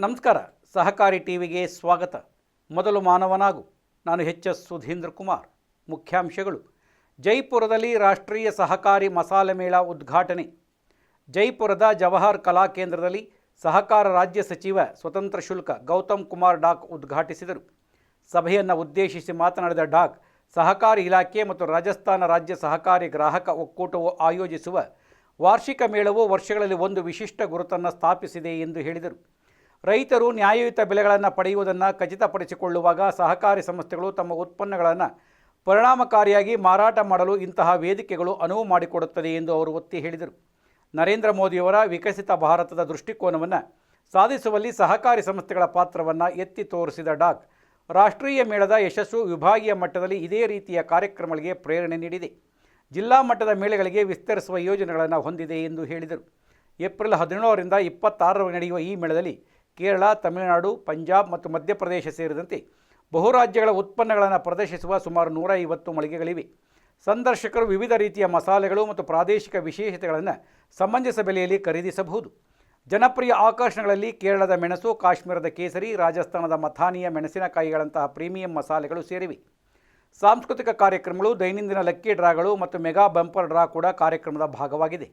ನಮಸ್ಕಾರ. ಸಹಕಾರಿ ಟಿವಿಗೆ ಸ್ವಾಗತ. ಮೊದಲು ಮಾನವನಾಗು. ನಾನು ಎಚ್.ಎಸ್. ಸುಧೀಂದ್ರ ಕುಮಾರ್. ಮುಖ್ಯಾಂಶಗಳು. ಜೈಪುರದಲ್ಲಿ ರಾಷ್ಟ್ರೀಯ ಸಹಕಾರಿ ಮಸಾಲೆ ಮೇಳ ಉದ್ಘಾಟನೆ. ಜೈಪುರದ ಜವಾಹರ್ ಕಲಾ ಕೇಂದ್ರದಲ್ಲಿ ಸಹಕಾರ ರಾಜ್ಯ ಸಚಿವ ಸ್ವತಂತ್ರ ಶುಲ್ಕ ಗೌತಮ್ ಕುಮಾರ್ ಡಾಕ್ ಉದ್ಘಾಟಿಸಿದರು. ಸಭೆಯನ್ನು ಉದ್ದೇಶಿಸಿ ಮಾತನಾಡಿದ ಡಾಕ್, ಸಹಕಾರಿ ಇಲಾಖೆ ಮತ್ತು ರಾಜಸ್ಥಾನ ರಾಜ್ಯ ಸಹಕಾರಿ ಗ್ರಾಹಕ ಒಕ್ಕೂಟವು ಆಯೋಜಿಸುವ ವಾರ್ಷಿಕ ಮೇಳವು ವರ್ಷಗಳಲ್ಲಿ ಒಂದು ವಿಶಿಷ್ಟ ಗುರುತನ್ನು ಸ್ಥಾಪಿಸಿದೆ ಎಂದು ಹೇಳಿದರು. ರೈತರು ನ್ಯಾಯಯುತ ಬೆಲೆಗಳನ್ನು ಪಡೆಯುವುದನ್ನು ಖಚಿತಪಡಿಸಿಕೊಳ್ಳುವಾಗ ಸಹಕಾರಿ ಸಂಸ್ಥೆಗಳು ತಮ್ಮ ಉತ್ಪನ್ನಗಳನ್ನು ಪರಿಣಾಮಕಾರಿಯಾಗಿ ಮಾರಾಟ ಮಾಡಲು ಇಂತಹ ವೇದಿಕೆಗಳು ಅನುವು ಮಾಡಿಕೊಡುತ್ತದೆ ಎಂದು ಅವರು ಒತ್ತಿ ಹೇಳಿದರು. ನರೇಂದ್ರ ಮೋದಿಯವರ ವಿಕಸಿತ ಭಾರತದ ದೃಷ್ಟಿಕೋನವನ್ನು ಸಾಧಿಸುವಲ್ಲಿ ಸಹಕಾರಿ ಸಂಸ್ಥೆಗಳ ಪಾತ್ರವನ್ನು ಎತ್ತಿ ತೋರಿಸಿದ ಡಾಕ್, ರಾಷ್ಟ್ರೀಯ ಮೇಳದ ಯಶಸ್ಸು ವಿಭಾಗೀಯ ಮಟ್ಟದಲ್ಲಿ ಇದೇ ರೀತಿಯ ಕಾರ್ಯಕ್ರಮಗಳಿಗೆ ಪ್ರೇರಣೆ ನೀಡಿದೆ. ಜಿಲ್ಲಾ ಮಟ್ಟದ ಮೇಳಗಳಿಗೆ ವಿಸ್ತರಿಸುವ ಯೋಜನೆಗಳನ್ನು ಹೊಂದಿದೆ ಎಂದು ಹೇಳಿದರು. ಏಪ್ರಿಲ್ 17ರಿಂದ 26ರವರೆಗೆ ನಡೆಯುವ ಈ ಮೇಳದಲ್ಲಿ ಕೇರಳ, ತಮಿಳುನಾಡು, ಪಂಜಾಬ್ ಮತ್ತು ಮಧ್ಯಪ್ರದೇಶ ಸೇರಿದಂತೆ ಬಹುರಾಜ್ಯಗಳ ಉತ್ಪನ್ನಗಳನ್ನು ಪ್ರದರ್ಶಿಸುವ ಸುಮಾರು 150 ಮಳಿಗೆಗಳಿವೆ. ಸಂದರ್ಶಕರು ವಿವಿಧ ರೀತಿಯ ಮಸಾಲೆಗಳು ಮತ್ತು ಪ್ರಾದೇಶಿಕ ವಿಶೇಷತೆಗಳನ್ನು ಸಮಂಜಸ ಬೆಲೆಯಲ್ಲಿ ಖರೀದಿಸಬಹುದು. ಜನಪ್ರಿಯ ಆಕರ್ಷಣೆಗಳಲ್ಲಿ ಕೇರಳದ ಮೆಣಸು, ಕಾಶ್ಮೀರದ ಕೇಸರಿ, ರಾಜಸ್ಥಾನದ ಮಥಾನಿಯ ಮೆಣಸಿನಕಾಯಿಗಳಂತಹ ಪ್ರೀಮಿಯಂ ಮಸಾಲೆಗಳು ಸೇರಿವೆ. ಸಾಂಸ್ಕೃತಿಕ ಕಾರ್ಯಕ್ರಮಗಳು, ದೈನಂದಿನ ಲಕ್ಕಿ ಡ್ರಾಗಳು ಮತ್ತು ಮೆಗಾ ಬಂಪರ್ ಡ್ರಾ ಕೂಡ ಕಾರ್ಯಕ್ರಮದ ಭಾಗವಾಗಿದೆ.